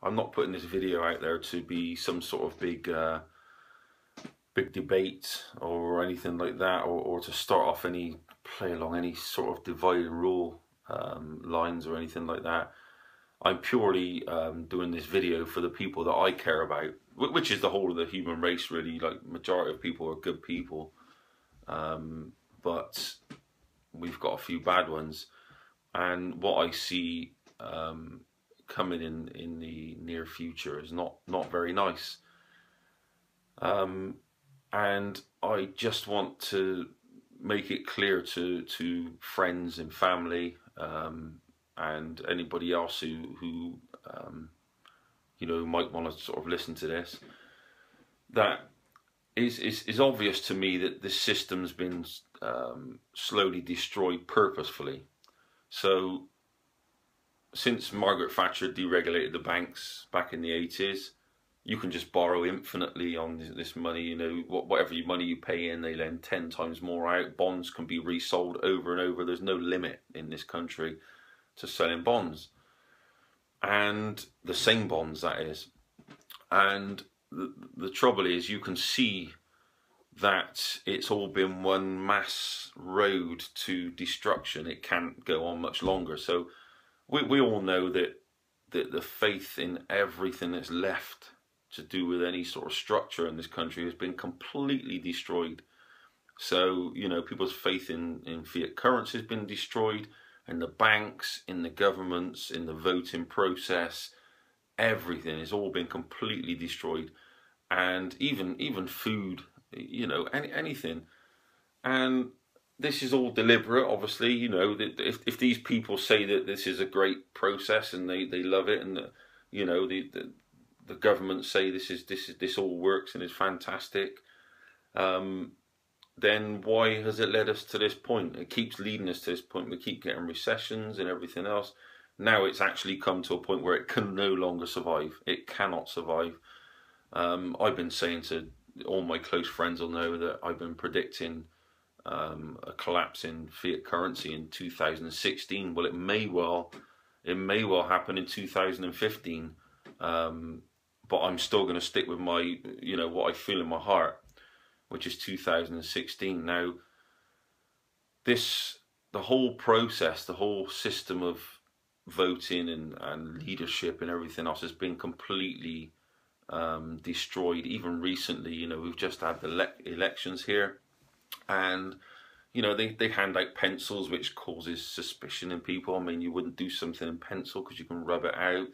I'm not putting this video out there to be some sort of big debate or anything like that, or to start off play along any sort of divide and rule lines or anything like that. I'm purely doing this video for the people that I care about, which is the whole of the human race really. Like, majority of people are good people, but we've got a few bad ones. And what I see coming in the near future is not very nice. And I just want to make it clear to friends and family, and anybody else who you know, might want to sort of listen to this, that is obvious to me that this system's been slowly destroyed purposefully. So since Margaret Thatcher deregulated the banks back in the 80s, you can just borrow infinitely on this money. You know, whatever money you pay in, they lend 10 times more out. Bonds can be resold over and over. There's no limit in this country to selling bonds, and the same bonds, that is. And the trouble is, you can see that it's all been one mass road to destruction. It can't go on much longer. So we all know that the faith in everything that's left to do with any sort of structure in this country has been completely destroyed. So, you know, people's faith in fiat currency has been destroyed, and the banks, in the governments, in the voting process, everything has all been completely destroyed. And even food, you know, anything. And this is all deliberate, obviously. You know, if these people say that this is a great process and they love it, and you know, the government say this all works and is fantastic, then why has it led us to this point? It keeps leading us to this point. We keep getting recessions and everything else. Now it's actually come to a point where it can no longer survive. It cannot survive. I've been saying to all my close friends will know that I've been predicting a collapse in fiat currency in 2016. Well, it may well happen in 2015. But I'm still going to stick with my, you know, what I feel in my heart, which is 2016. Now, the whole process, the whole system of voting and leadership and everything else has been completely destroyed. Even recently, you know, we've just had the elections here, and you know, they hand out pencils, which causes suspicion in people. I mean, you wouldn't do something in pencil because you can rub it out.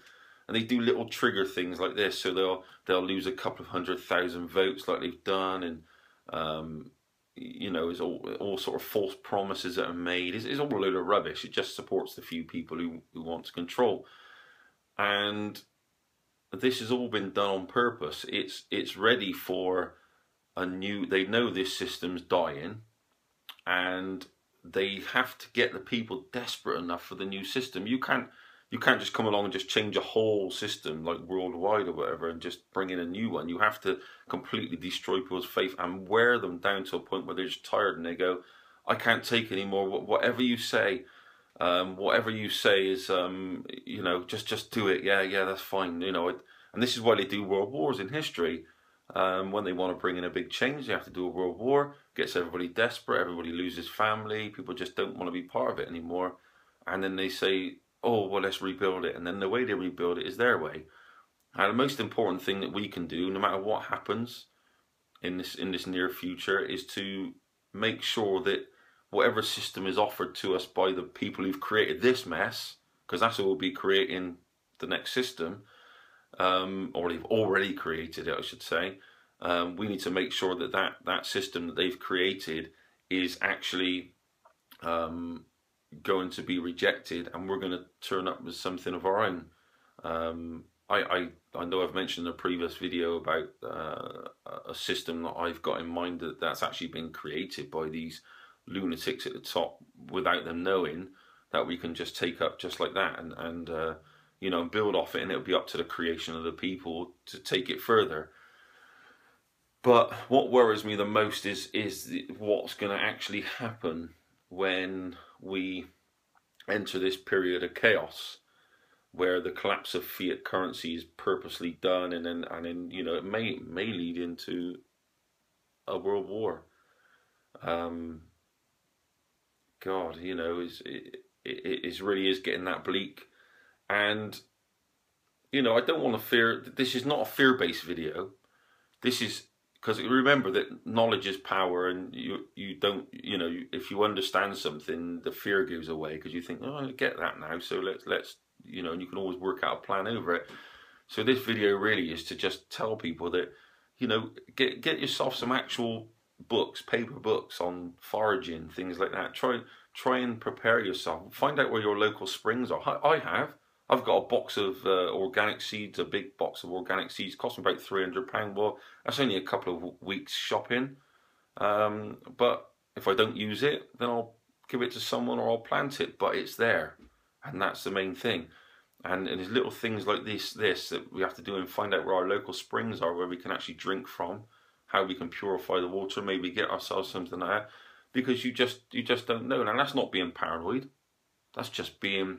And they do little trigger things like this, so they'll lose a couple of 100,000 votes like they've done, and you know, it's all sort of false promises that are made. It's all a load of rubbish. It just supports the few people who want to control. And this has all been done on purpose. It's ready for a new. They know this system's dying, and they have to get the people desperate enough for the new system. You can't just come along and just change a whole system like worldwide or whatever and just bring in a new one. You have to completely destroy people's faith and wear them down to a point where they're just tired and they go, I can't take anymore. Whatever you say is, you know, just do it. Yeah, that's fine. You know, and this is why they do world wars in history. When they want to bring in a big change, they have to do a world war. Gets everybody desperate. Everybody loses family. People just don't want to be part of it anymore. And then they say, oh, well, let's rebuild it. And then the way they rebuild it is their way. And the most important thing that we can do, no matter what happens in this near future, is to make sure that whatever system is offered to us by the people who've created this mess, because that's who will be creating the next system, or they've already created it, I should say. We need to make sure that system that they've created is actually going to be rejected, and we're going to turn up with something of our own. I know I've mentioned in a previous video about a system that I've got in mind that's actually been created by these lunatics at the top without them knowing, that we can just take up just like that and you know, build off it, and it'll be up to the creation of the people to take it further. But what worries me the most is what's going to actually happen when we enter this period of chaos, where the collapse of fiat currency is purposely done, and then you know, it may lead into a world war. God, you know, it really is getting that bleak. And you know, I don't want to fear. This is not a fear-based video. This is because remember that knowledge is power, and you don't, you know, if you understand something, the fear goes away because you think, oh, I get that now, so let's you know, and you can always work out a plan over it. So this video really is to just tell people that, you know, get yourself some actual books, paper books on foraging, things like that. Try and prepare yourself. Find out where your local springs are. I've got a box of organic seeds, a big box of organic seeds. Cost me about £300. Well, that's only a couple of weeks shopping. But if I don't use it, then I'll give it to someone or I'll plant it. But it's there, and that's the main thing. And there's little things like this that we have to do, and find out where our local springs are, where we can actually drink from, how we can purify the water, maybe get ourselves something like that, because you just don't know. Now that's not being paranoid. That's just being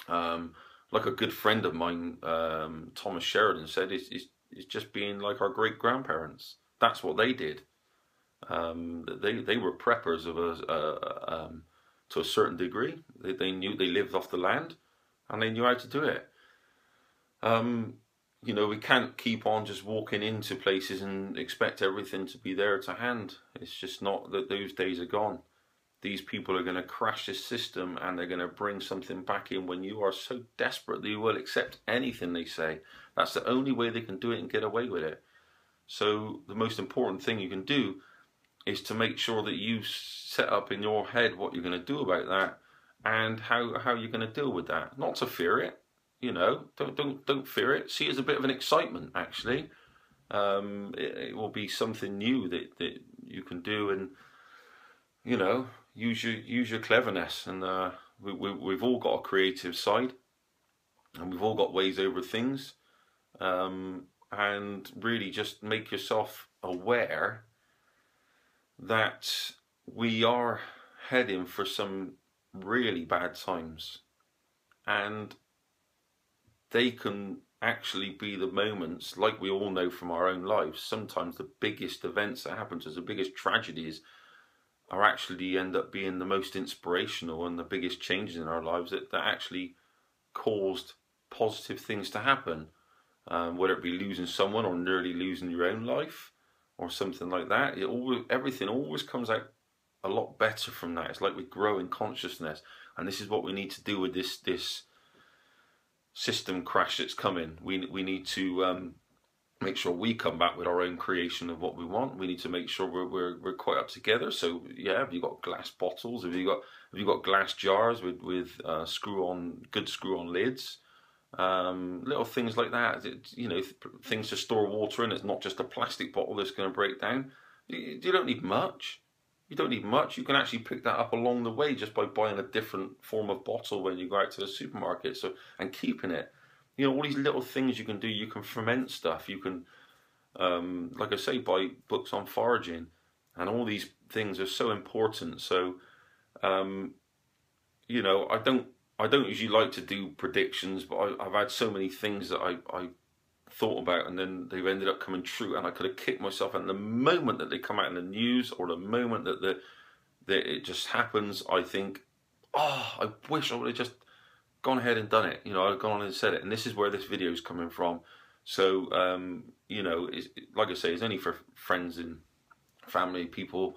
like a good friend of mine, Thomas Sheridan, said, is just being like our great grandparents. That's what they did. They were preppers of to a certain degree. They knew, they lived off the land, and they knew how to do it. You know, we can't keep on just walking into places and expect everything to be there to hand. It's just not, that those days are gone. These people are going to crash this system, and they're going to bring something back in when you are so desperate that you will accept anything they say. That's the only way they can do it and get away with it. So the most important thing you can do is to make sure that you set up in your head what you're going to do about that, and how you're going to deal with that. Not to fear it, you know. Don't fear it. See it as a bit of an excitement, actually. It will be something new that you can do, and you know, use your cleverness. And we've all got a creative side, and we've all got ways over things. And really just make yourself aware that we are heading for some really bad times, and they can actually be the moments, like we all know from our own lives, sometimes the biggest events that happen to us, the biggest tragedies, are actually end up being the most inspirational and the biggest changes in our lives that actually caused positive things to happen, whether it be losing someone or nearly losing your own life or something like that. Everything always comes out a lot better from that. It's like we grow in consciousness, and this is what we need to do with this system crash that's coming. We need to make sure we come back with our own creation of what we want. We need to make sure we're quite up together. So yeah, have you got glass bottles? Have you got glass jars with good screw on lids? Little things like that. You know, things to store water in. It's not just a plastic bottle that's going to break down. You don't need much. You don't need much. You can actually pick that up along the way just by buying a different form of bottle when you go out to the supermarket. So, and keeping it. You know, all these little things you can do. You can ferment stuff. You can, like I say, buy books on foraging, and all these things are so important. So, you know, I don't usually like to do predictions, but I've had so many things that I thought about, and then they've ended up coming true, and I could have kicked myself. And the moment that they come out in the news, or the moment that it just happens, I think, oh, I wish I would have just gone ahead and done it. You know, I'd gone on and said it. And this is where this video is coming from. So, you know, like I say, it's only for friends and family, people,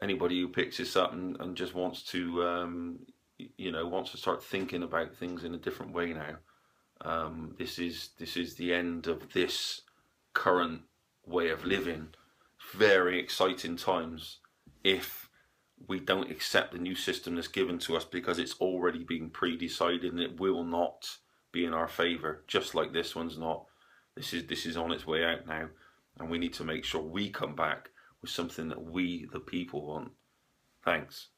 anybody who picks this up and just wants to, you know, wants to start thinking about things in a different way now. This is the end of this current way of living. Very exciting times if we don't accept the new system that's given to us, because it's already been pre-decided and it will not be in our favour, just like this one's not. This is on its way out now, and we need to make sure we come back with something that we, the people, want. Thanks.